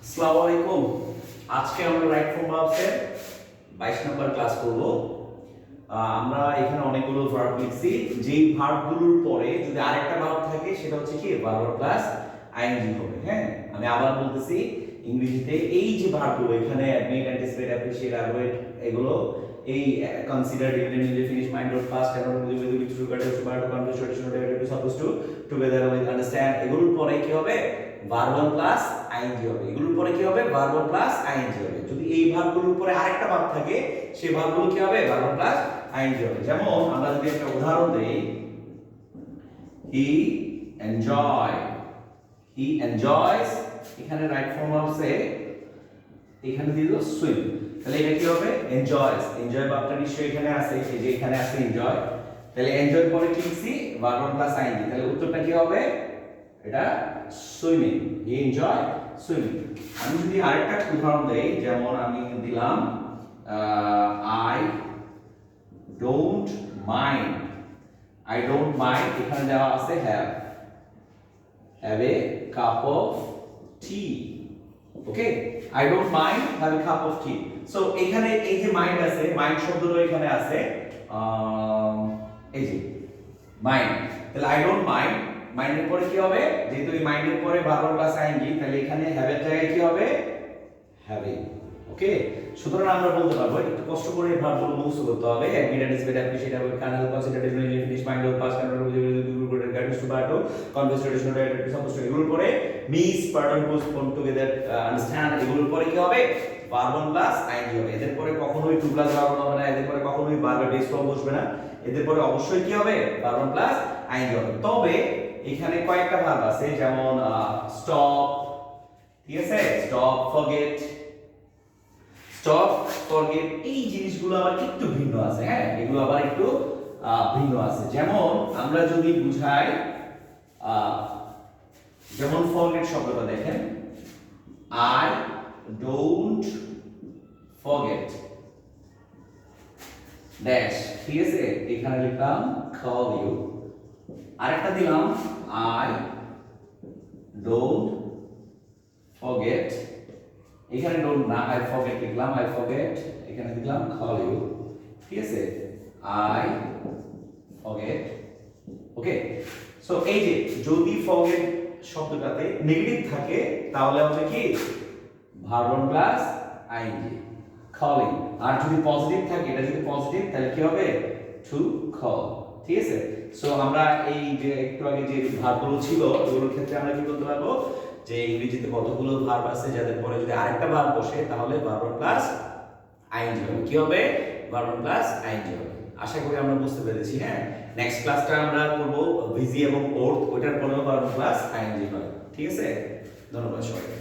আসসালামু আলাইকুম। আজকে আমরা রাইট ফ্রম ভার্বসের 22 নম্বর ক্লাস করব। আমরা এখানে অনেকগুলো ভার্ব লিখছি, যেই ভার্বগুলোর পরে যদি আরেকটা ভার্ব থাকে সেটা হচ্ছে কি ভার্ব প্লাস আইএনজি হবে। হ্যাঁ, আমি আবার বলতেছি, ইংরেজিতে এই যে ভার্বগুলো এখানে অ্যাডমিট, অ্যান্টিসিপেট, অ্যাপ্রিশিয়েট, অ্যাভয়েড, এগুলো এই consider, depend, finish, mind, past, cannot, with, to, to, confuse, traditional, to, suppose to, together with, understand, এগুলোর পরে কি হবে ভার্ব প্লাস আইএনজি হবে। এগুলোর পরে কি হবে ভার্ব প্লাস আইএনজি হবে। যদি এই ভার্বগুলোর পরে আরেকটা ভার্ব থাকে সেই ভার্বগুলো কি হবে ভার্ব প্লাস আইএনজি হবে। যেমন আমরা যদি একটা উদাহরণ দেই, হি এনজয়স, এখানে রাইট ফর্ম আছে, এখানে দিয়ে দিল সুইম, তাহলে এটা কি হবে এনজয়স। এনজয় ভার্বটা নিশ্চয়ই এখানে আছে, এই যে এখানে আছে এনজয়, তাহলে এনজয় পরে কি লিখছি ভার্ব প্লাস আইএনজি, তাহলে উত্তরটা কি হবে এটা সুইমিং। হি এনজয় সুইমিং। আমি যদি আরেকটা উদাহরণ দেই, যেমন আমি দিলাম I don't mind. I don't mind এখানে দেওয়া আছে have a cup of T. Okay, I don't mind have a cup of T. So এখানে এই যে মাইন্ড আছে, মাইন্ড শব্দটা এখানে আছে, এই যে মাইন্ড, তাহলে আই ডোন্ট মাইন্ড, মাইন্ডের পরে কি হবে, যেহেতু এই মাইন্ডের পরে ভার্ব প্লাস আইএনজি, তাহলে এখানে হ্যাভ এর জায়গায় কি হবে হ্যাভিং। ওকে, সুতরাং আমরা বলতে পারবো, একটু কষ্ট করে এই ভার্বগুলো মুখস্থ করতে হবে। Admit, anticipate, appreciate, avoid, cancel, consider, depend, finish, mind, past, can't, guidance to বাটো, confuse, traditional, to, suppose to, এগুলোর পরে miss, pardon, postpone, together, understand, এগুলোর পরে কি হবে ভার্ব প্লাস আইএনজি হবে। এদের পরে কখনোই টু প্লাস ভার্ব হবে না, এদের পরে কখনোই ভার্বের বেস ফর্ম বসবে না, এদের পরে অবশ্যই কি হবে ভার্ব প্লাস আইএনজি হবে। তবে এখানে কয়েকটা ভার্ব আছে, যেমন স্টপ, ঠিক আছে, স্টপ, ফরগেট, স্টপ, ফরগেট, এই জিনিসগুলো আবার একটু ভিন্ন আছে। হ্যাঁ, এগুলো আবার একটু ভিন্ন আছে। যেমন আমরা যদি বুঝাই, যেমন ফরগেট শব্দটা দেখেন, আই ডোন্ট ফরগেট ড্যাশ, ঠিক আছে, এখানে লিখলাম কল ইউ। আরেকটা দিলাম আই ডোন্ট ফরগেট, এখানে ডোন্ট না, আই ফরগেট লিখলাম, আই ফরগেট, এখানে দিলাম কল ইউ, ঠিক আছে, আই ফরগেট। ওকে, সো এই যে যদি ফরগেট শব্দটাতে নেগেটিভ থাকে তাহলে হবে কি ভার্ব প্লাস আইএনজি কলিং, আর যদি পজিটিভ থাকে, এটা যদি পজিটিভ তাহলে কি হবে টু কল, ঠিক আছে। সো আমরা এই যে একটু আগে যে ভার্বগুলো ছিল ওগুলোর ক্ষেত্রে আমরা কি বলতে পারবো যে ইংরেজিতে কতগুলো ভার্ব আছে যাদের পরে যদি আরেকটা ভার্ব বসে তাহলে ভার্ব প্লাস আইএনজি হবে। কি হবে ভার্ব প্লাস আইএনজি হবে। আশা করি আমরা বুঝতে পেরেছি। হ্যাঁ, নেক্সট ক্লাসটা আমরা করব ভিজি এবং ওর্থ, ওইটার পরেও ভার্ব প্লাস আইএনজি হয়। ঠিক আছে, ধন্যবাদ সবাইকে।